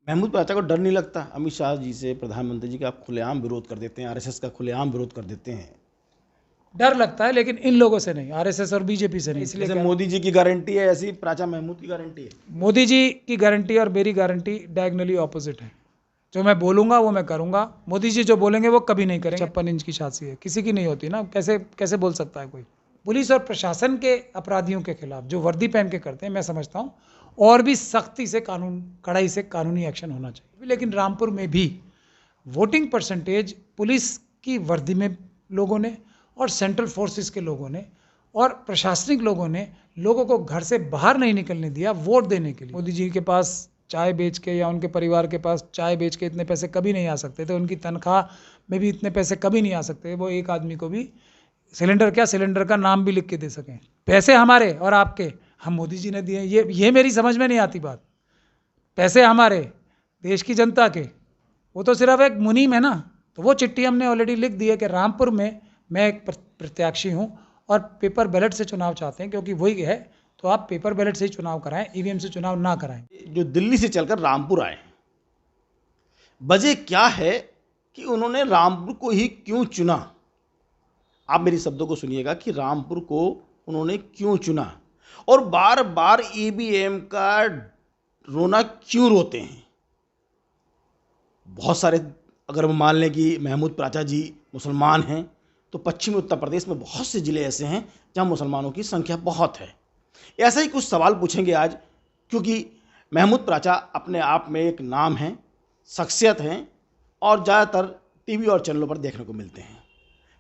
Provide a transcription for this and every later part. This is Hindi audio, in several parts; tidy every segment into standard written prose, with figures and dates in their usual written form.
महमूद प्राचा को डर नहीं लगता अमित शाह जी से, प्रधानमंत्री जी का आप खुलेआम विरोध कर देते हैं, आरएसएस का खुलेआम विरोध कर देते हैं। डर लगता है, लेकिन इन लोगों से नहीं, आरएसएस और बीजेपी से नहीं। इसलिए जैसे मोदी जी की गारंटी है ऐसी प्राचा महमूद की गारंटी है। मोदी जी की गारंटी और मेरी गारंटी डायगनली ऑपोजिट है। जो मैं बोलूंगा वो मैं करूंगा, मोदी जी जो बोलेंगे वो कभी नहीं करेंगे। 56 इंच की छाती है, किसी की नहीं होती ना, कैसे कैसे बोल सकता है कोई। पुलिस और प्रशासन के अपराधियों के खिलाफ जो वर्दी पहन के करते हैं, मैं समझता हूँ और भी सख्ती से कानून, कड़ाई से कानूनी एक्शन होना चाहिए। लेकिन रामपुर में भी वोटिंग परसेंटेज पुलिस की वर्दी में लोगों ने और सेंट्रल फोर्सेस के लोगों ने और प्रशासनिक लोगों ने लोगों को घर से बाहर नहीं निकलने दिया वोट देने के लिए। मोदी जी के पास चाय बेच के या उनके परिवार के पास चाय बेच के इतने पैसे कभी नहीं आ सकते थे, उनकी तनख्वाह में भी इतने पैसे कभी नहीं आ सकते। वो एक आदमी को भी सिलेंडर, क्या सिलेंडर का नाम भी लिख के दे सकें। पैसे हमारे और आपके, हम मोदी जी ने दिए, ये मेरी समझ में नहीं आती बात। पैसे हमारे, देश की जनता के, वो तो सिर्फ एक मुनीम है ना। तो वो चिट्ठी हमने ऑलरेडी लिख दी है कि रामपुर में मैं एक प्रत्याशी हूँ और पेपर बैलेट से चुनाव चाहते हैं, क्योंकि वही है, तो आप पेपर बैलेट से ही चुनाव कराएं, ईवीएम से चुनाव ना कराएं। जो दिल्ली से चलकर रामपुर आए, वजह क्या है कि उन्होंने रामपुर को ही क्यों चुना? आप मेरी शब्दों को सुनिएगा कि रामपुर को उन्होंने क्यों चुना और बार बार ईवीएम का रोना क्यों रोते हैं। बहुत सारे, अगर हम मान लें कि महमूद प्राचा जी मुसलमान हैं, तो पश्चिमी उत्तर प्रदेश में बहुत से ज़िले ऐसे हैं जहां मुसलमानों की संख्या बहुत है। ऐसा ही कुछ सवाल पूछेंगे आज, क्योंकि महमूद प्राचा अपने आप में एक नाम है, शख्सियत हैं और ज़्यादातर टीवी और चैनलों पर देखने को मिलते हैं।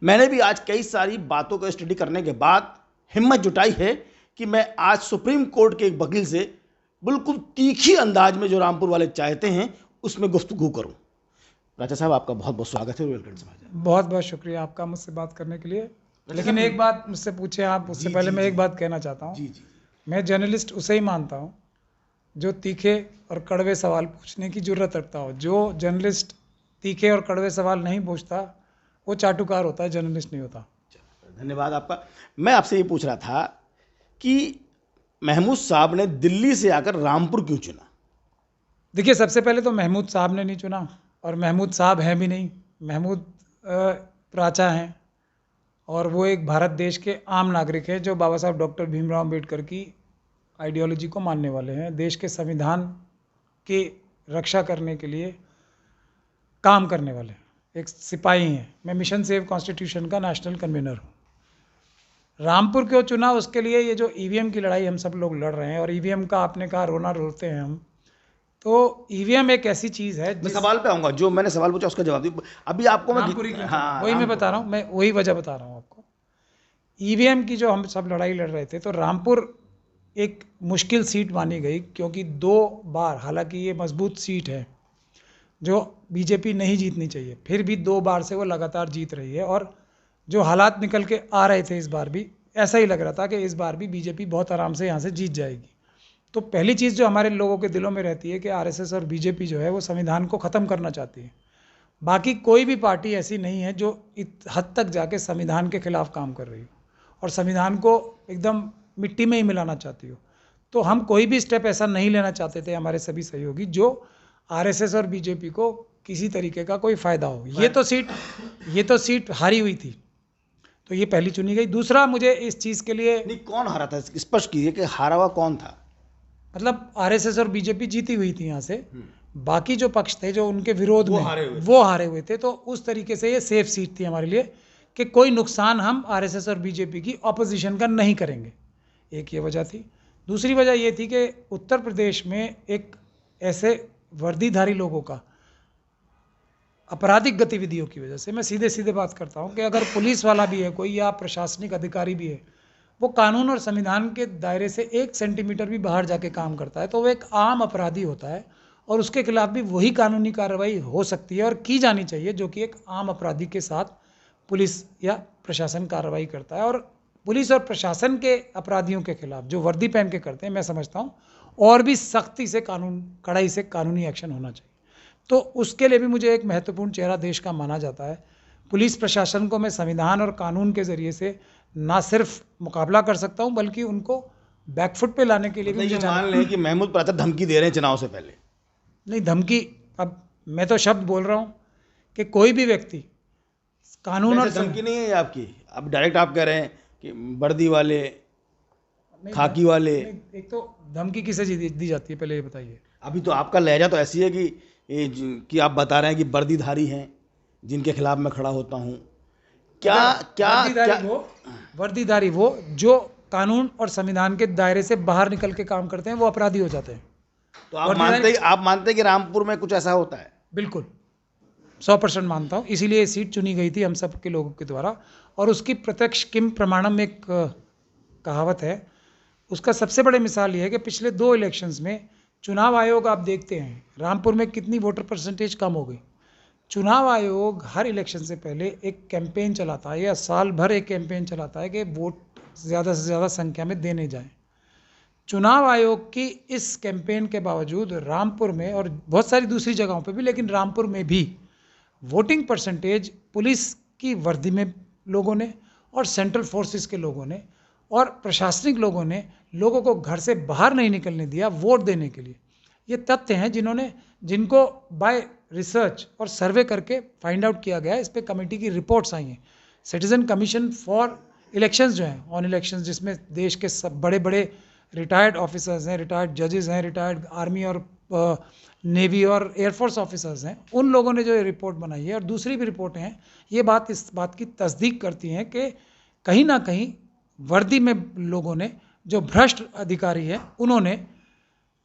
मैंने भी आज कई सारी बातों को स्टडी करने के बाद हिम्मत जुटाई है कि मैं आज सुप्रीम कोर्ट के एक वकील से बिल्कुल तीखी अंदाज में जो रामपुर वाले चाहते हैं उसमें गुफ्तगू करूं। प्राचा साहब, आपका बहुत बहुत स्वागत है वेलकम समाचार। बहुत बहुत शुक्रिया आपका मुझसे बात करने के लिए। लेकिन एक बात मुझसे पूछे आप, उससे पहले मैं एक बात कहना चाहता हूँ। मैं जर्नलिस्ट उसे ही मानता हूँ जो तीखे और कड़वे सवाल पूछने की जरूरत रखता हो। जो जर्नलिस्ट तीखे और कड़वे सवाल नहीं पूछता वो चाटुकार होता है, जर्नलिस्ट नहीं होता। धन्यवाद आपका। मैं आपसे ये पूछ रहा था कि महमूद साहब ने दिल्ली से आकर रामपुर क्यों चुना? देखिए, सबसे पहले तो महमूद साहब ने नहीं चुना, और महमूद साहब हैं भी नहीं, महमूद प्राचा हैं, और वो एक भारत देश के आम नागरिक हैं जो बाबा साहब डॉक्टर भीमराव अम्बेडकर की आइडियोलॉजी को मानने वाले हैं, देश के संविधान की रक्षा करने के लिए काम करने वाले हैं, एक सिपाही हैं। मैं मिशन सेव कॉन्स्टिट्यूशन का नेशनल कन्वीनर हूँ। रामपुर क्यों चुना, उसके लिए ये जो ईवीएम की लड़ाई हम सब लोग लड़ रहे हैं, और ईवीएम का आपने कहा रोना रोते हैं हम, तो ईवीएम एक ऐसी चीज़ है। मैं सवाल पे आऊँगा, जो मैंने सवाल पूछा उसका जवाब दी। अभी आपको मैं वही मैं बता रहा हूँ, मैं वही वजह बता रहा हूँ आपको। ईवीएम की जो हम सब लड़ाई लड़ रहे थे, तो रामपुर एक मुश्किल सीट मानी गई, क्योंकि 2 बार, हालांकि ये मजबूत सीट है जो बीजेपी नहीं जीतनी चाहिए, फिर भी 2 बार से वो लगातार जीत रही है। और जो हालात निकल के आ रहे थे, इस बार भी ऐसा ही लग रहा था कि इस बार भी बीजेपी बहुत आराम से यहाँ से जीत जाएगी। तो पहली चीज़ जो हमारे लोगों के दिलों में रहती है कि आरएसएस और बीजेपी जो है वो संविधान को ख़त्म करना चाहती है। बाकी कोई भी पार्टी ऐसी नहीं है जो इस हद तक जाके संविधान के खिलाफ काम कर रही हो और संविधान को एकदम मिट्टी में ही मिलाना चाहती हो। तो हम कोई भी स्टेप ऐसा नहीं लेना चाहते थे, हमारे सभी सहयोगी, जो आरएसएस और बीजेपी को किसी तरीके का कोई फ़ायदा हो। ये तो सीट हारी हुई थी, तो ये पहली चुनी गई। दूसरा, मुझे इस चीज़ के लिए नहीं, कौन हारा था, स्पष्ट कीजिए कि हारा हुआ कौन था? मतलब आरएसएस और बीजेपी जीती हुई थी यहाँ से, बाकी जो पक्ष थे जो उनके विरोध में वो हारे हुए थे। तो उस तरीके से ये सेफ सीट थी हमारे लिए कि कोई नुकसान हम आरएसएस और बीजेपी की ऑपोजिशन का नहीं करेंगे। एक ये वजह थी। दूसरी वजह ये थी कि उत्तर प्रदेश में एक ऐसे वर्दीधारी लोगों का आपराधिक गतिविधियों की वजह से, मैं सीधे सीधे बात करता हूँ कि अगर पुलिस वाला भी है कोई या प्रशासनिक अधिकारी भी है, वो कानून और संविधान के दायरे से 1 सेंटीमीटर भी बाहर जाके काम करता है तो वो एक आम अपराधी होता है, और उसके खिलाफ भी वही कानूनी कार्रवाई हो सकती है और की जानी चाहिए जो कि एक आम अपराधी के साथ पुलिस या प्रशासन कार्रवाई करता है। और पुलिस और प्रशासन के अपराधियों के खिलाफ जो वर्दी पहन के करते हैं, मैं समझता हूँ और भी सख्ती से कानून, कड़ाई से कानूनी एक्शन होना चाहिए। तो उसके लिए भी मुझे एक महत्वपूर्ण चेहरा देश का माना जाता है। पुलिस प्रशासन को मैं संविधान और कानून के ज़रिए से ना सिर्फ मुकाबला कर सकता हूं, बल्कि उनको बैकफुट पे लाने के लिए भी मुझे मान लें कि महमूद प्राचा धमकी दे रहे हैं चुनाव से पहले, नहीं, धमकी, अब मैं तो शब्द बोल रहा हूँ कि कोई भी व्यक्ति कानून और वैसे धमकी नहीं है ये आपकी, अब डायरेक्ट आप कह रहे हैं कि वर्दी वाले, नहीं, खाकी वाले। नहीं, एक तो धमकी किसे दी जाती है, पहले ये बताइए। अभी तो आपका लहजा तो ऐसी है कि कि आप बता रहे हैं कि वर्दीधारी हैं जिनके खिलाफ मैं खड़ा होता हूँ। क्या क्या वर्दीधारी वो जो कानून और संविधान के दायरे से बाहर निकल के काम करते हैं, वो अपराधी हो जाते हैं। तो आप मानते हैं कि रामपुर में कुछ ऐसा होता है? बिल्कुल 100% मानता हूँ, इसीलिए ये सीट चुनी गई थी हम सब के लोगों के द्वारा। और उसकी प्रत्यक्ष किम प्रमाणम एक कहावत है, उसका सबसे बड़ी मिसाल ये है कि पिछले 2 इलेक्शंस में चुनाव आयोग, आप देखते हैं रामपुर में कितनी वोटर परसेंटेज कम हो गई। चुनाव आयोग हर इलेक्शन से पहले एक कैंपेन चलाता है, या साल भर एक कैंपेन चलाता है कि वोट ज़्यादा से ज़्यादा संख्या में देने जाएं। चुनाव आयोग की इस कैंपेन के बावजूद रामपुर में और बहुत सारी दूसरी जगहों पे भी, लेकिन रामपुर में भी वोटिंग परसेंटेज पुलिस की वर्दी में लोगों ने और सेंट्रल फोर्सेस के लोगों ने और प्रशासनिक लोगों ने लोगों को घर से बाहर नहीं निकलने दिया वोट देने के लिए। ये तथ्य हैं जिनको बाय रिसर्च और सर्वे करके फाइंड आउट किया गया है। इस पर कमेटी की रिपोर्ट्स आई हैं। सिटीजन कमीशन फॉर इलेक्शंस जो हैं, ऑन इलेक्शंस, जिसमें देश के सब बड़े बड़े रिटायर्ड ऑफिसर्स हैं, रिटायर्ड जजेस हैं, रिटायर्ड आर्मी और नेवी और एयरफोर्स ऑफिसर्स हैं, उन लोगों ने जो ये रिपोर्ट बनाई है और दूसरी भी रिपोर्टें हैं, ये इस बात की तस्दीक करती हैं कि कहीं ना कहीं वर्दी में लोगों ने, जो भ्रष्ट अधिकारी हैं, उन्होंने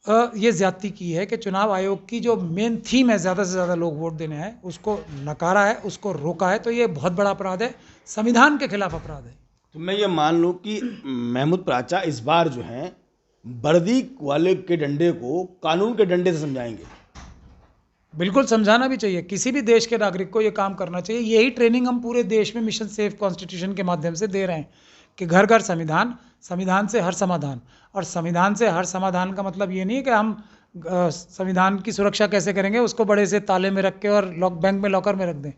ये ज्यादती की है कि चुनाव आयोग की जो मेन थीम है ज़्यादा से ज़्यादा लोग वोट देने आए, उसको नकारा है, उसको रोका है। तो ये बहुत बड़ा अपराध है, संविधान के खिलाफ अपराध है। तो मैं ये मान लूँ कि महमूद प्राचा इस बार जो हैं वर्दी वाले के डंडे को कानून के डंडे से समझाएंगे? बिल्कुल समझाना भी चाहिए, किसी भी देश के नागरिक को ये काम करना चाहिए। यही ट्रेनिंग हम पूरे देश में मिशन सेफ कॉन्स्टिट्यूशन के माध्यम से दे रहे हैं कि घर घर संविधान, संविधान से हर समाधान। और संविधान से हर समाधान का मतलब ये नहीं है कि हम संविधान की सुरक्षा कैसे करेंगे, उसको बड़े से ताले में रख के और बैंक में लॉकर में रख दें।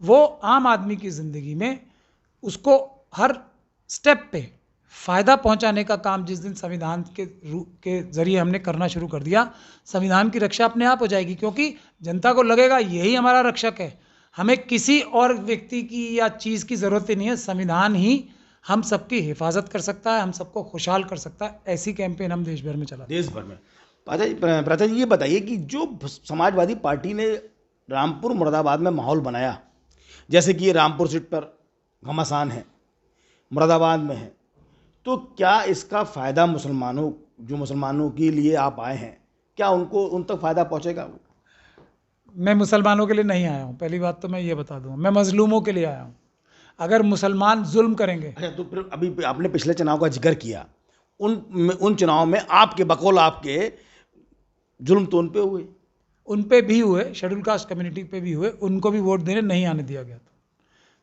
वो आम आदमी की ज़िंदगी में उसको हर स्टेप पे फ़ायदा पहुंचाने का काम जिस दिन संविधान के ज़रिए हमने करना शुरू कर दिया, संविधान की रक्षा अपने आप हो जाएगी। क्योंकि जनता को लगेगा यही हमारा रक्षक है, हमें किसी और व्यक्ति की या चीज़ की ज़रूरत ही नहीं है, संविधान ही हम सबकी हिफाजत कर सकता है, हम सबको खुशहाल कर सकता है। ऐसी कैंपेन हम देश भर में चला, देश भर में। प्राचा जी, ये बताइए कि जो समाजवादी पार्टी ने रामपुर मुरादाबाद में माहौल बनाया, जैसे कि ये रामपुर सीट पर घमासान है, मुरादाबाद में है, तो क्या इसका फ़ायदा मुसलमानों के लिए आप आए हैं, क्या उन तक फ़ायदा पहुँचेगा? मैं मुसलमानों के लिए नहीं आया हूँ, पहली बात तो मैं ये बता दूँ, मैं मजलूमों के लिए आया हूँ। अगर मुसलमान जुल्म करेंगे। अच्छा, तो फिर अभी आपने पिछले चुनाव का जिक्र किया, उन चुनाव में आपके जुल्म तो उन पे हुए? उन पे भी हुए, शेड्यूल कास्ट कम्युनिटी पे भी हुए, उनको भी वोट देने नहीं आने दिया गया था।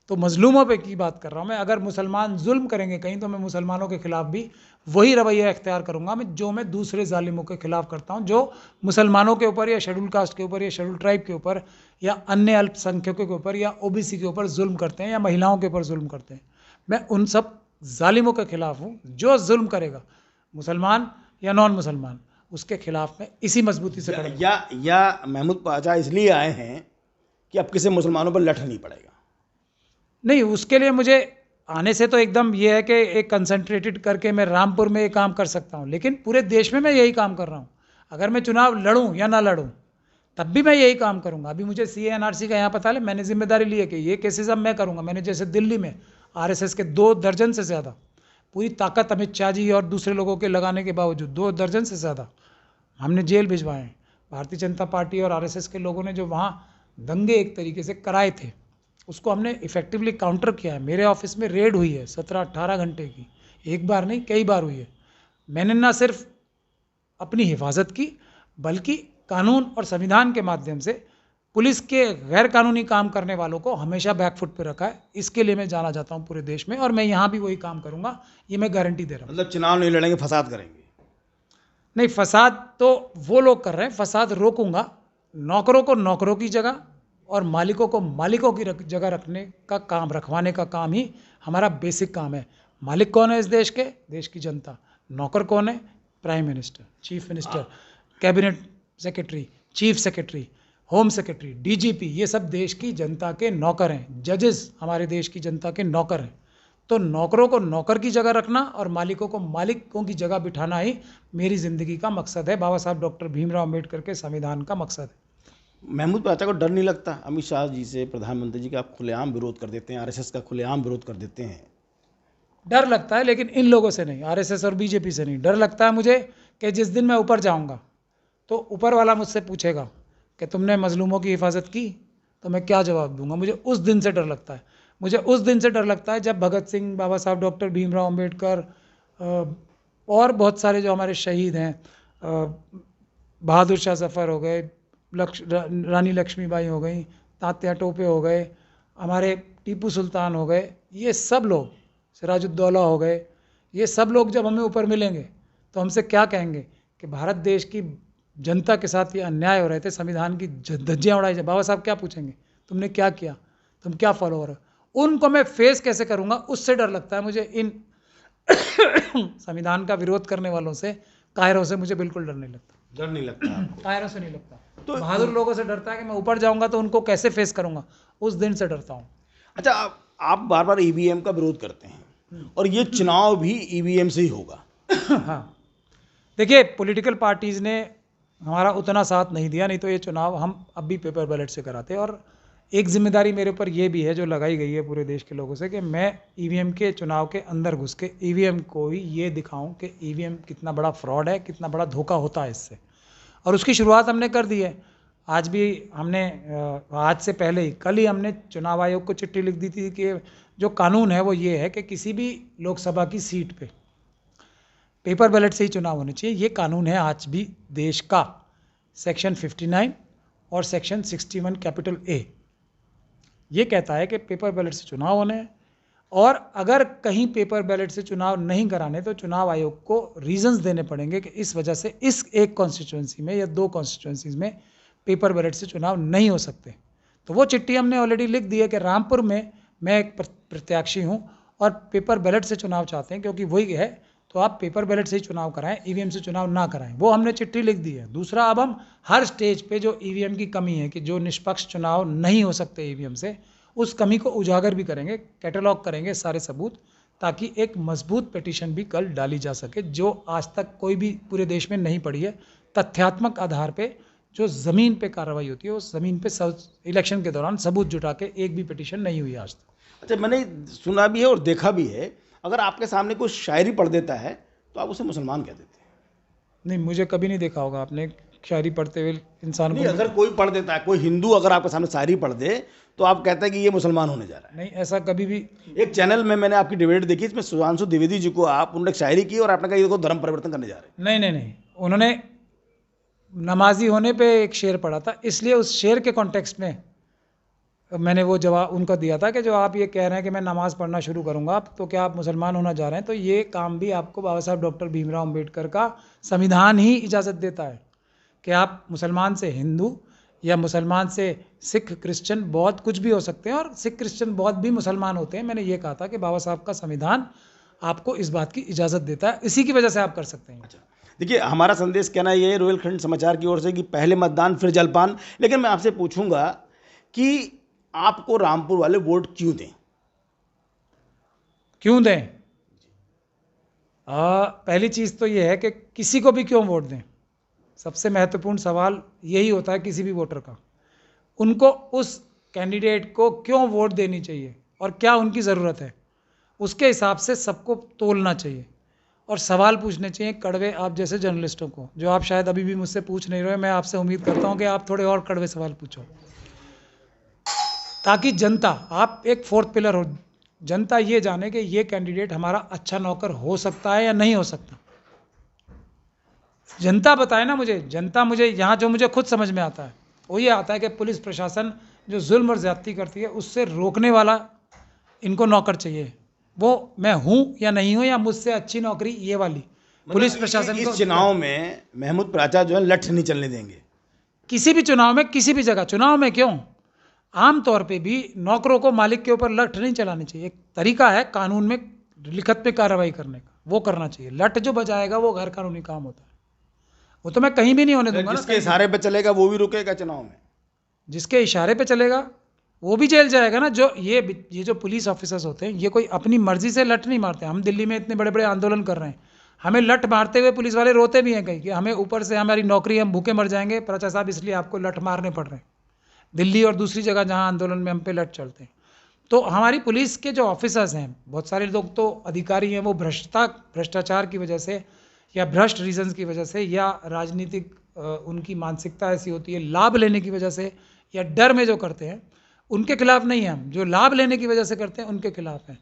तो मजलूमों पे की बात कर रहा हूँ मैं। अगर मुसलमान जुल्म करेंगे कहीं, तो मैं मुसलमानों के खिलाफ भी वही रवैया इख्तियार करूँगा जो मैं दूसरे जालिमों के खिलाफ करता हूँ, जो मुसलमानों के ऊपर या शेड्यूल कास्ट के ऊपर या शेड्यूल ट्राइब के ऊपर या अन्य अल्पसंख्यकों के ऊपर या ओबीसी के ऊपर जुल्म करते हैं या महिलाओं के ऊपर जुल्म करते हैं। मैं उन सब जालिमों के खिलाफ हूँ। जो जुल्म करेगा, मुसलमान या नॉन मुसलमान, उसके खिलाफ में इसी मजबूती से करेंगे। या महमूद प्राचा इसलिए आए हैं कि अब किसी मुसलमानों पर लठ नहीं पड़ेगा? नहीं, उसके लिए मुझे आने से तो एकदम ये है कि एक कंसंट्रेटेड करके मैं रामपुर में ये काम कर सकता हूँ, लेकिन पूरे देश में मैं यही काम कर रहा हूँ। अगर मैं चुनाव लड़ूँ या ना लड़ूँ, तब भी मैं यही काम करूँगा। अभी मुझे CA NRC का यहाँ पता है, मैंने जिम्मेदारी ली है कि ये केसेस अब मैं करूँगा। मैंने जैसे दिल्ली में RSS के 2 दर्जन से ज़्यादा, पूरी ताकत अमित शाह जी और दूसरे लोगों के लगाने के बावजूद 2 दर्जन से ज़्यादा हमने जेल भिजवाए हैं। भारतीय जनता पार्टी और RSS के लोगों ने जो वहाँ दंगे एक तरीके से कराए थे, उसको हमने इफेक्टिवली काउंटर किया है। मेरे ऑफिस में रेड हुई है 17-18 घंटे की, एक बार नहीं कई बार हुई है। मैंने ना सिर्फ अपनी हिफाजत की, बल्कि कानून और संविधान के माध्यम से पुलिस के गैर कानूनी काम करने वालों को हमेशा बैकफुट पे रखा है। इसके लिए मैं जाना चाहता हूँ पूरे देश में, और मैं यहाँ भी वही काम करूँगा, ये मैं गारंटी दे रहा हूँ। मतलब चुनाव नहीं लड़ेंगे, फसाद करेंगे? नहीं, फसाद तो वो लोग कर रहे हैं, फसाद रोकूंगा। नौकरों को नौकरों की जगह और मालिकों को मालिकों की जगह रखवाने का काम ही हमारा बेसिक काम है। मालिक कौन है इस देश के? देश की जनता। नौकर कौन है? Prime minister, chief minister, cabinet secretary, chief secretary, home secretary, DGP, ये सब देश की जनता के नौकर हैं। जजेस हमारे देश की जनता के नौकर हैं। तो नौकरों को नौकर की जगह रखना और मालिकों को मालिकों की जगह बिठाना ही मेरी ज़िंदगी का मकसद है। बाबा साहब डॉक्टर भीमराव अम्बेडकर के संविधान का मकसद है। महमूद प्राचा को डर नहीं लगता अमित शाह जी से, प्रधानमंत्री जी का आप खुलेआम विरोध कर देते हैं, आरएसएस का खुलेआम विरोध कर देते हैं? डर लगता है, लेकिन इन लोगों से नहीं, आरएसएस और बीजेपी से नहीं। डर लगता है मुझे कि जिस दिन मैं ऊपर जाऊंगा तो ऊपर वाला मुझसे पूछेगा कि तुमने मजलूमों की हिफाजत की, तो मैं क्या जवाब दूंगा। मुझे उस दिन से डर लगता है। मुझे उस दिन से डर लगता है जब भगत सिंह, बाबा साहब डॉक्टर भीमराव अम्बेडकर और बहुत सारे जो हमारे शहीद हैं, बहादुर शाह जफ़र हो गए, रानी लक्ष्मीबाई हो गई, तात्या टोपे हो गए, हमारे टीपू सुल्तान हो गए, ये सब लोग, सिराजुद्दौला हो गए, ये सब लोग जब हमें ऊपर मिलेंगे तो हमसे क्या कहेंगे कि भारत देश की जनता के साथ ये अन्याय हो रहे थे, संविधान की धज्जियाँ उड़ाई जाए। बाबा साहब क्या पूछेंगे, तुमने क्या किया, तुम क्या फॉलो हो रहे हो? उनको मैं फेस कैसे करूँगा, उससे डर लगता है मुझे। इन संविधान का विरोध करने वालों से, कायरों से मुझे बिल्कुल डर नहीं लगता। डर नहीं लगता आपको? कायरों से नहीं लगता। तो बहादुर लोगों से डरता है कि मैं ऊपर जाऊंगा तो उनको कैसे फेस करूंगा, उस दिन से डरता हूँ। अच्छा, आप बार बार ईवीएम का विरोध करते हैं और ये चुनाव भी ईवीएम से ही होगा। हाँ, देखिए, पॉलिटिकल पार्टीज़ ने हमारा उतना साथ नहीं दिया, नहीं तो ये चुनाव हम अब भी पेपर बैलेट से कराते। और एक जिम्मेदारी मेरे ऊपर ये भी है जो लगाई गई है पूरे देश के लोगों से, कि मैं ईवीएम के चुनाव के अंदर घुस के ईवीएम को ही ये दिखाऊं कि ईवीएम कितना बड़ा फ्रॉड है, कितना बड़ा धोखा होता है इससे। और उसकी शुरुआत हमने कर दी है। आज भी हमने, आज से पहले ही, कल ही हमने चुनाव आयोग को चिट्ठी लिख दी थी कि जो कानून है वो ये है कि किसी भी लोकसभा की सीट पे पेपर बैलेट से ही चुनाव होने चाहिए। ये कानून है आज भी देश का, सेक्शन 59 और सेक्शन 61 कैपिटल ए। ये कहता है कि पेपर बैलेट से चुनाव होने हैं, और अगर कहीं पेपर बैलेट से चुनाव नहीं कराने तो चुनाव आयोग को रीजंस देने पड़ेंगे कि इस वजह से इस एक कॉन्स्टिट्यूंसी में या दो कॉन्स्टिट्यूंसीज में पेपर बैलेट से चुनाव नहीं हो सकते। तो वो चिट्ठी हमने ऑलरेडी लिख दी है कि रामपुर में मैं एक प्रत्याशी हूँ और पेपर बैलेट से चुनाव चाहते हैं, क्योंकि वही है, तो आप पेपर बैलेट से ही चुनाव कराएं, ईवीएम से चुनाव ना कराएं। वो हमने चिट्ठी लिख दी है। दूसरा, अब हम हर स्टेज पे जो ईवीएम की कमी है, कि जो निष्पक्ष चुनाव नहीं हो सकते ईवीएम से, उस कमी को उजागर भी करेंगे, कैटलॉग करेंगे सारे सबूत, ताकि एक मजबूत पिटीशन भी कल डाली जा सके, जो आज तक कोई भी पूरे देश में नहीं पड़ी है। तथ्यात्मक आधार पे जो ज़मीन पे कार्रवाई होती है, उस ज़मीन पे इलेक्शन के दौरान सबूत जुटा के एक भी पिटीशन नहीं हुई आज तक। अच्छा, मैंने सुना भी है और देखा भी है, अगर आपके सामने कोई शायरी पढ़ देता है तो आप उसे मुसलमान कह देते हैं। नहीं, मुझे कभी नहीं देखा होगा आपने शायरी पढ़ते हुए इंसान नहीं, को। अगर कोई पढ़ देता है, कोई हिंदू अगर आपके सामने शायरी पढ़ दे तो आप कहते हैं कि ये मुसलमान होने जा रहा है। नहीं, ऐसा कभी भी। एक चैनल में मैंने आपकी डिबेट देखी, इसमें सुधांशु द्विवेदी जी को आप उन्होंने शायरी की और आपने कहा ये देखो धर्म परिवर्तन करने जा रहे हैं। नहीं नहीं नहीं, उन्होंने नमाजी होने पे एक शेर पढ़ा था, इसलिए उस शेर के कॉन्टेक्स्ट में मैंने वो जवाब उनको दिया था कि जो आप ये कह रहे हैं कि मैं नमाज़ पढ़ना शुरू करूंगा तो क्या आप मुसलमान होना जा रहे हैं? तो ये काम भी आपको बाबा साहब डॉक्टर भीमराव अम्बेडकर का संविधान ही इजाज़त देता है कि आप मुसलमान से हिंदू या मुसलमान से सिख, क्रिश्चियन, बौद्ध कुछ भी हो सकते हैं, और सिख, क्रिश्चियन, बौद्ध भी मुसलमान होते हैं। मैंने ये कहा था कि बाबा साहब का संविधान आपको इस बात की इजाज़त देता है, इसी की वजह से आप कर सकते हैं। अच्छा, देखिए, हमारा संदेश कहना ये है रोहिलखंड समाचार की ओर से कि पहले मतदान फिर जलपान। लेकिन मैं आपसे पूछूंगा कि आपको रामपुर वाले वोट क्यों दें? क्यों दें? पहली चीज़ तो ये है कि किसी को भी क्यों वोट दें। सबसे महत्वपूर्ण सवाल यही होता है किसी भी वोटर का, उनको उस कैंडिडेट को क्यों वोट देनी चाहिए और क्या उनकी ज़रूरत है, उसके हिसाब से सबको तोलना चाहिए और सवाल पूछने चाहिए कड़वे, आप जैसे जर्नलिस्टों को, जो आप शायद अभी भी मुझसे पूछ नहीं रहे। मैं आपसे उम्मीद करता हूं कि आप थोड़े और कड़वे सवाल पूछो, ताकि जनता, आप एक फोर्थ पिलर हो, जनता ये जाने कि ये कैंडिडेट हमारा अच्छा नौकर हो सकता है या नहीं हो सकता। जनता बताए ना मुझे, जनता मुझे यहाँ जो मुझे खुद समझ में आता है वो ये आता है कि पुलिस प्रशासन जो जुल्म और ज्यादती करती है उससे रोकने वाला इनको नौकर चाहिए। वो मैं हूँ या नहीं हूँ, या मुझसे अच्छी नौकरी ये वाली पुलिस प्रशासन इस को। चुनाव में महमूद प्राचा जो है लठ नहीं चलने देंगे किसी भी चुनाव में, किसी भी जगह, चुनाव में क्यों, आम तौर पे भी नौकरों को मालिक के ऊपर लठ नहीं चलानी चाहिए। एक तरीका है कानून में लिखत पे कार्रवाई करने का, वो करना चाहिए। लठ जो बजाएगा वो गैर कानूनी काम होता है। वो तो मैं कहीं भी नहीं होने दूंगा ना। जिसके इशारे पे चलेगा वो भी रुकेगा चुनाव में। जिसके इशारे पे चलेगा वो भी जेल जाएगा ना। जो ये जो पुलिस ऑफिसर्स होते हैं, ये कोई अपनी मर्जी से लठ नहीं मारते। हम दिल्ली में इतने बड़े बड़े आंदोलन कर रहे हैं, हमें लठ मारते हुए पुलिस वाले रोते भी हैं कहीं कि हमें ऊपर से हमारी नौकरी, हम भूखे मर जाएंगे प्राचा साहब, इसलिए आपको लठ मारने पड़ रहे हैं। दिल्ली और दूसरी जगह जहाँ आंदोलन में हम पे लठ चलते हैं। तो हमारी पुलिस के जो ऑफिसर्स हैं, बहुत सारे लोग तो अधिकारी हैं, वो भ्रष्टाचार की वजह से या भ्रष्ट रीजंस की वजह से या राजनीतिक उनकी मानसिकता ऐसी होती है, लाभ लेने की वजह से या डर में जो करते हैं, उनके खिलाफ नहीं है हम। जो लाभ लेने की वजह से करते हैं उनके खिलाफ हैं।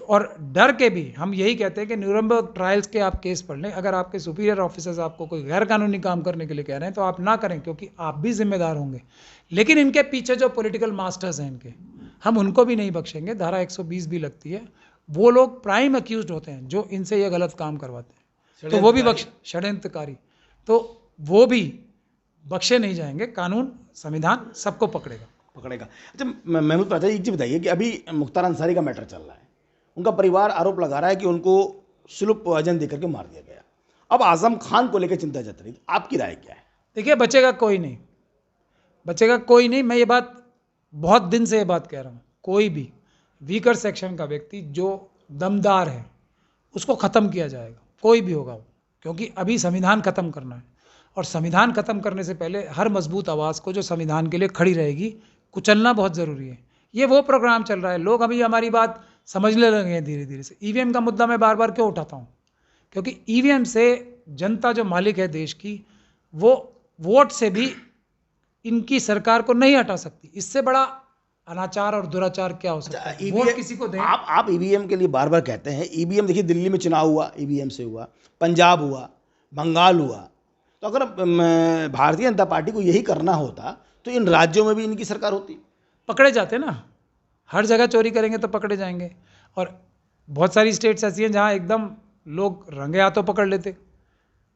और डर के भी हम यही कहते हैं कि न्यूरम्बर्ग ट्रायल्स के आप केस पढ़ लें। अगर आपके सुपीरियर ऑफिसर्स आपको कोई गैर कानूनी काम करने के लिए कह रहे हैं तो आप ना करें, क्योंकि आप भी जिम्मेदार होंगे। लेकिन इनके पीछे जो पॉलिटिकल मास्टर्स हैं इनके, हम उनको भी नहीं बख्शेंगे। धारा 120 भी लगती है। वो लोग प्राइम अक्यूज्ड होते हैं जो इनसे ये गलत काम करवाते हैं, तो वो भी षड्यंत्रकारी, तो वो भी बख्शे नहीं जाएंगे। कानून, संविधान सबको पकड़ेगा। अच्छा महमूद प्राचा जी, एक चीज़ बताइए कि अभी मुख्तार अंसारी का मैटर चल रहा है। उनका परिवार आरोप लगा रहा है कि उनको स्लूप पॉइजन देकर के मार दिया गया। अब आजम खान को लेकर चिंता जत रही, आपकी राय क्या है? देखिए, बचेगा कोई नहीं, बचेगा कोई नहीं। मैं ये बात बहुत दिन से ये बात कह रहा हूँ। कोई भी वीकर सेक्शन का व्यक्ति जो दमदार है उसको ख़त्म किया जाएगा, कोई भी होगा वो, क्योंकि अभी संविधान ख़त्म करना है। और संविधान ख़त्म करने से पहले हर मजबूत आवाज़ को जो संविधान के लिए खड़ी रहेगी कुचलना बहुत ज़रूरी है। ये वो प्रोग्राम चल रहा है। लोग अभी हमारी बात समझने लगे हैं धीरे धीरे से। ईवीएम का मुद्दा मैं बार बार क्यों उठाता हूँ? क्योंकि ईवीएम से जनता जो मालिक है देश की, वो वोट से भी इनकी सरकार को नहीं हटा सकती। इससे बड़ा अनाचार और दुराचार क्या हो सकता है? वोट किसी को दें। आप ईवीएम के लिए बार बार कहते हैं। ईवीएम देखिए, दिल्ली में चुनाव हुआ ईवीएम से हुआ, पंजाब हुआ, बंगाल हुआ। तो अगर भारतीय जनता पार्टी को यही करना होता तो इन राज्यों में भी इनकी सरकार होती। पकड़े जाते ना, हर जगह चोरी करेंगे तो पकड़े जाएंगे। और बहुत सारी स्टेट्स ऐसी हैं जहाँ एकदम लोग रंगे हाथों पकड़ लेते।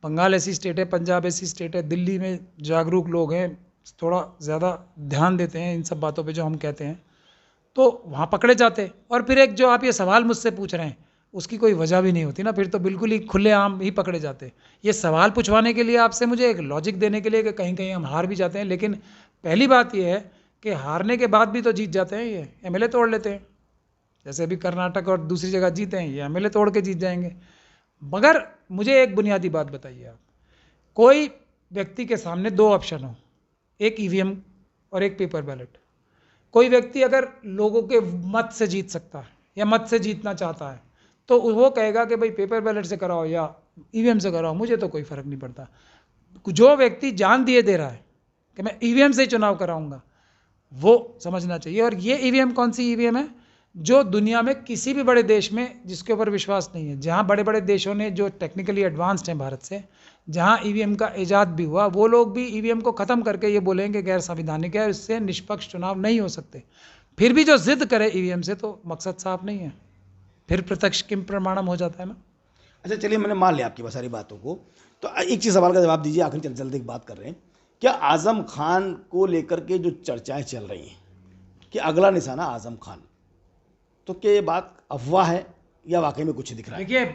बंगाल ऐसी स्टेट है, पंजाब ऐसी स्टेट है। दिल्ली में जागरूक लोग हैं, थोड़ा ज़्यादा ध्यान देते हैं इन सब बातों पे जो हम कहते हैं, तो वहाँ पकड़े जाते। और फिर एक जो आप ये सवाल मुझसे पूछ रहे हैं उसकी कोई वजह भी नहीं होती ना, फिर तो बिल्कुल ही खुलेआम ही पकड़े जाते। ये सवाल पूछवाने के लिए आपसे, मुझे एक लॉजिक देने के लिए कि कहीं कहीं हम हार भी जाते हैं। लेकिन पहली बात ये है कि हारने के बाद भी तो जीत जाते हैं। ये एमएलए तोड़ लेते हैं, जैसे अभी कर्नाटक और दूसरी जगह जीते हैं, ये एमएलए तोड़ के जीत जाएंगे। मगर मुझे एक बुनियादी बात बताइए आप, कोई व्यक्ति के सामने दो ऑप्शन हो, एक ईवीएम और एक पेपर बैलेट। कोई व्यक्ति अगर लोगों के मत से जीत सकता है या मत से जीतना चाहता है तो वो कहेगा कि भाई पेपर बैलेट से कराओ या ईवीएम से कराओ, मुझे तो कोई फ़र्क नहीं पड़ता। जो व्यक्ति जान दिए दे रहा है कि मैं ईवीएम से ही चुनाव कराऊंगा, वो समझना चाहिए। और ये ईवीएम कौन सी ईवीएम है? जो दुनिया में किसी भी बड़े देश में जिसके ऊपर विश्वास नहीं है, जहाँ बड़े बड़े देशों ने जो टेक्निकली एडवांस्ड हैं भारत से, जहाँ ईवीएम का ईजाद भी हुआ, वो लोग भी ईवीएम को ख़त्म करके ये बोलेंगे गैर संवैधानिक है, इससे निष्पक्ष चुनाव नहीं हो सकते। फिर भी जो जिद करे ईवीएम से, तो मकसद साफ नहीं है, फिर प्रत्यक्ष किम प्रमाणम हो जाता है ना। अच्छा चलिए, मैंने मान लिया आपकी बहुत सारी बातों को। तो एक चीज़ सवाल का जवाब दीजिए, आखिर चलते चलते एक बात कर रहे हैं। क्या आज़म खान को लेकर के जो चर्चाएं चल रही हैं कि अगला निशाना आज़म खान, तो क्या ये बात अफवाह है या वाकई में कुछ दिख रहा है? देखिए,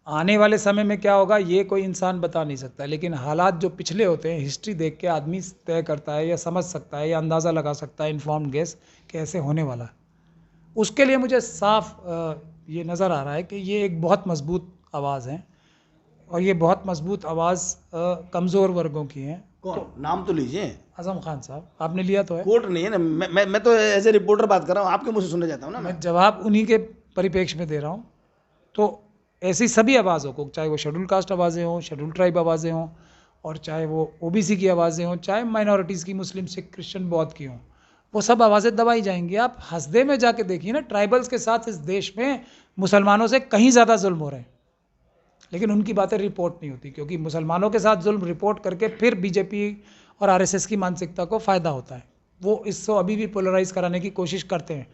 आने वाले समय में क्या होगा ये कोई इंसान बता नहीं सकता, लेकिन हालात जो पिछले होते हैं, हिस्ट्री देख के आदमी तय करता है या समझ सकता है या अंदाज़ा लगा सकता है, इन्फॉर्म्ड गेस कि ऐसे होने वाला है। उसके लिए मुझे साफ ये नज़र आ रहा है कि ये एक बहुत मजबूत आवाज़ है और ये बहुत मजबूत आवाज़ कमज़ोर वर्गों की है। कौन? नाम तो लीजिए। आज़म खान साहब, आपने लिया तो है। कोर्ट नहीं है ना, मैं तो एज ए रिपोर्टर बात कर रहा हूँ, आपके मुँह से सुनना चाहता हूँ ना। मैं जवाब उन्हीं के परिप्रेक्ष्य में दे रहा हूँ। तो ऐसी सभी आवाज़ों को, चाहे वो शेड्यूल कास्ट आवाज़ें हों, शेड्यूल ट्राइब आवाज़ें हों, और चाहे वो ओबीसी की आवाज़ें हों, चाहे माइनॉरिटीज़ की, मुस्लिम, सिख, क्रिश्चियन, बौद्ध की हों, वो सब आवाज़ें दबाई जाएंगी। आप हसदे में जाके देखिए ना, ट्राइबल्स के साथ इस देश में मुसलमानों से कहीं ज़्यादा जुल्म हो रहे हैं, लेकिन उनकी बातें रिपोर्ट नहीं होती, क्योंकि मुसलमानों के साथ जुल्म रिपोर्ट करके फिर बीजेपी और आरएसएस की मानसिकता को फ़ायदा होता है। वो इसको अभी भी पोलराइज कराने की कोशिश करते हैं,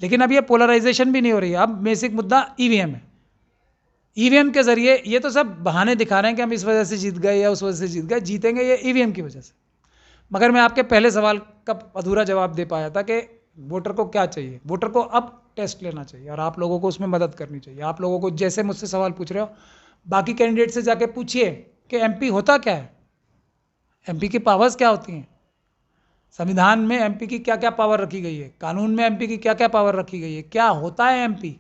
लेकिन अब ये पोलराइजेशन भी नहीं हो रही है। अब बेसिक मुद्दा ईवीएम है। ईवीएम के ज़रिए ये तो सब बहाने दिखा रहे हैं कि हम इस वजह से जीत गए या उस वजह से जीत गए। जीतेंगे ये ईवीएम की वजह से। मगर मैं आपके पहले सवाल का अधूरा जवाब दे पाया था कि वोटर को क्या चाहिए। वोटर को अब टेस्ट लेना चाहिए और आप लोगों को उसमें मदद करनी चाहिए। आप लोगों को, जैसे मुझसे सवाल पूछ रहे हो, बाकी कैंडिडेट से जाके पूछिए कि एमपी होता क्या है, एमपी की पावर्स क्या होती हैं, संविधान में एमपी की क्या क्या पावर रखी गई है, कानून में एमपी की क्या क्या पावर रखी गई है, क्या होता है एमपी।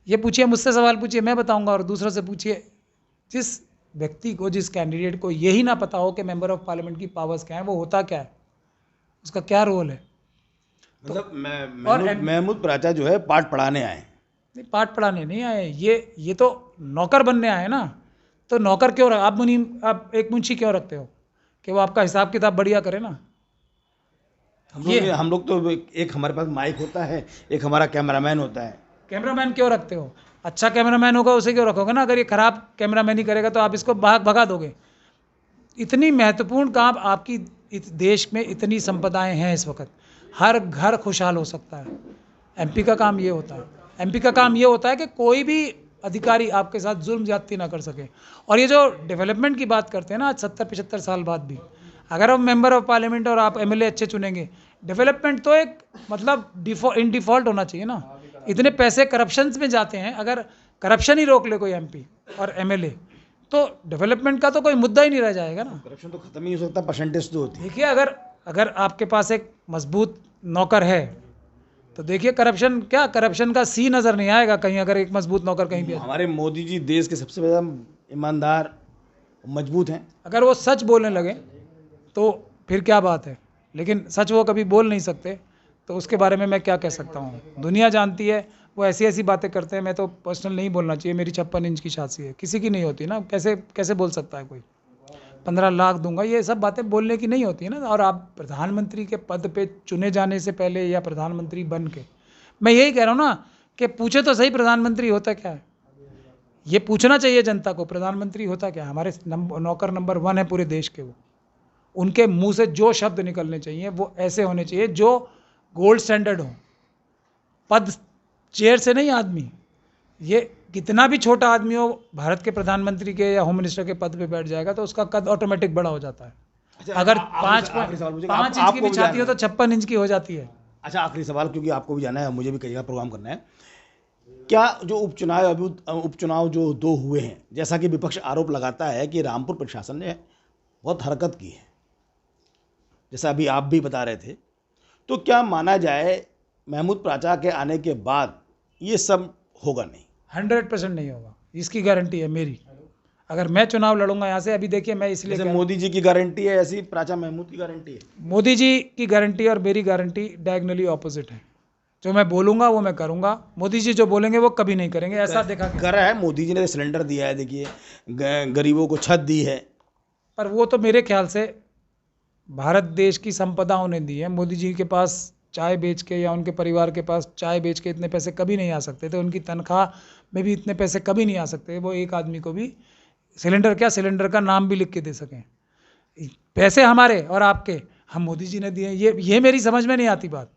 ये पूछिए, मुझसे सवाल पूछिए, मैं बताऊंगा, और दूसरों से पूछिए। जिस व्यक्ति को, जिस कैंडिडेट को यही ना पता हो कि मेंबर ऑफ पार्लियामेंट की पावर्स क्या है, वो होता क्या है, उसका क्या रोल है। मतलब महमूद प्राचा जो है पाठ पढ़ाने आए हैं। नहीं, पाठ पढ़ाने नहीं आए, ये तो नौकर बनने आए ना। तो नौकर क्यों आप एक मुंशी क्यों रखते हो कि वो आपका हिसाब किताब बढ़िया करे ना। हम लोग तो एक हमारे पास माइक होता है, एक हमारा कैमरामैन होता है। कैमरामैन क्यों रखते हो? अच्छा कैमरामैन होगा उसे क्यों रखोगे ना। अगर ये खराब कैमरामैन ही करेगा तो आप इसको भगा दोगे। इतनी महत्वपूर्ण काम आपकी, इस देश में इतनी संपदाएं हैं इस वक्त, हर घर खुशहाल हो सकता है। एमपी का काम ये होता है, एमपी का काम ये होता है कि कोई भी अधिकारी आपके साथ जुल्म ज्यादती ना कर सके। और ये जो डेवलपमेंट की बात करते हैं ना, आज 70-75 साल बाद भी, अगर हम मेंबर ऑफ पार्लियामेंट और आप एमएलए अच्छे चुनेंगे, डेवलपमेंट तो एक मतलब इन डिफ़ॉल्ट होना चाहिए ना। इतने पैसे करप्शन में जाते हैं, अगर करप्शन ही रोक ले कोई एमपी और एमएलए, तो डेवलपमेंट का तो कोई मुद्दा ही नहीं रह जाएगा ना। करप्शन तो खत्म ही हो सकता, परसेंटेज तो होती है। देखिए, अगर आपके पास एक मजबूत नौकर है तो देखिए करप्शन का सी नज़र नहीं आएगा कहीं, अगर एक मजबूत नौकर कहीं भी है। हमारे मोदी जी देश के सबसे ज़्यादा ईमानदार, मजबूत हैं। अगर वो सच बोलने लगे तो फिर क्या बात है, लेकिन सच वो कभी बोल नहीं सकते, तो उसके बारे में मैं क्या कह सकता हूँ। दुनिया जानती है, वो ऐसी ऐसी बातें करते हैं। मैं तो पर्सनल नहीं बोलना चाहिए, मेरी 56 इंच की छाती है, किसी की नहीं होती ना। कैसे बोल सकता है कोई 15 लाख दूंगा, ये सब बातें बोलने की नहीं होती है ना। और आप प्रधानमंत्री के पद पे चुने जाने से पहले या प्रधानमंत्री बन के, मैं यही कह रहा हूँ ना कि पूछे तो सही प्रधानमंत्री होता क्या है। ये पूछना चाहिए जनता को, प्रधानमंत्री होता क्या है। हमारे नौकर नंबर 1 है पूरे देश के। वो उनके मुंह से जो शब्द निकलने चाहिए वो ऐसे होने चाहिए जो गोल्ड स्टैंडर्ड हो। पद चेयर से नहीं आदमी, ये कितना भी छोटा आदमी हो, भारत के प्रधानमंत्री के या होम मिनिस्टर के पद पे बैठ जाएगा तो उसका कद ऑटोमेटिक बड़ा हो जाता है। अच्छा, अगर पाँच 5 इंच की भी छाती हो तो 56 इंच की हो जाती है। अच्छा, आखिरी सवाल, क्योंकि आपको भी जाना है, मुझे भी कई जगह प्रोग्राम करना है। क्या जो उपचुनाव जो 2 हुए हैं, जैसा कि विपक्ष आरोप लगाता है कि रामपुर प्रशासन ने बहुत हरकत की है, जैसा अभी आप भी बता रहे थे, तो क्या माना जाए महमूद प्राचा के आने के बाद ये सब होगा? नहीं, 100% नहीं होगा, इसकी गारंटी है मेरी। अगर मैं चुनाव लड़ूंगा यहाँ से, अभी देखिए मैं इसलिए जैसे मोदी जी की गारंटी है, ऐसी प्राचा महमूद की गारंटी है। मोदी जी की गारंटी और मेरी गारंटी डायगोनली ऑपोजिट है। जो मैं बोलूंगा वो मैं करूंगा, मोदी जी जो बोलेंगे वो कभी नहीं करेंगे। ऐसा देखा कर रहा है, मोदी जी ने सिलेंडर दिया है, देखिए गरीबों को छत दी है, पर वो तो मेरे ख्याल से भारत देश की संपदा उन्हें दी है। मोदी जी के पास चाय बेच के या उनके परिवार के पास चाय बेच के इतने पैसे कभी नहीं आ सकते थे। उनकी तनख्वाह में भी इतने पैसे कभी नहीं आ सकते। वो एक आदमी को भी सिलेंडर का नाम भी लिख के दे सकें। पैसे हमारे और आपके, हम मोदी जी ने दिए, ये मेरी समझ में नहीं आती बात।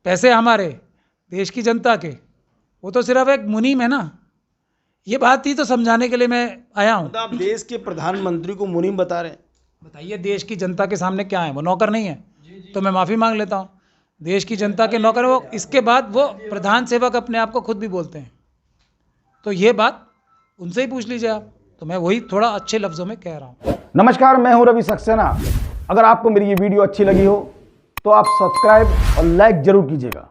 पैसे हमारे देश की जनता के, वो तो सिर्फ एक मुनीम है ना। ये बात ही तो समझाने के लिए मैं आया हूँ। आप देश के प्रधानमंत्री को मुनीम बता रहे हैं? बताइए, देश की जनता के सामने क्या है? वो नौकर नहीं है। तो मैं माफ़ी मांग लेता हूँ, देश की जनता के नौकर वो। इसके बाद वो प्रधान सेवक अपने आप को खुद भी बोलते हैं, तो ये बात उनसे ही पूछ लीजिए आप। तो मैं वही थोड़ा अच्छे लफ्ज़ों में कह रहा हूँ। नमस्कार, मैं हूं रवि सक्सेना। अगर आपको मेरी ये वीडियो अच्छी लगी हो तो आप सब्सक्राइब और लाइक जरूर कीजिएगा।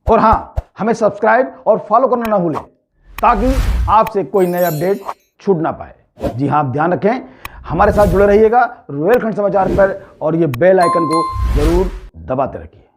और हाँ, हमें सब्सक्राइब और फॉलो करना ना भूलें ताकि आपसे कोई नए अपडेट छूट ना पाए। जी हाँ, आप ध्यान रखें, हमारे साथ जुड़े रहिएगा रुहेलखंड समाचार पर, और ये बेल आइकन को जरूर दबाते रखिए।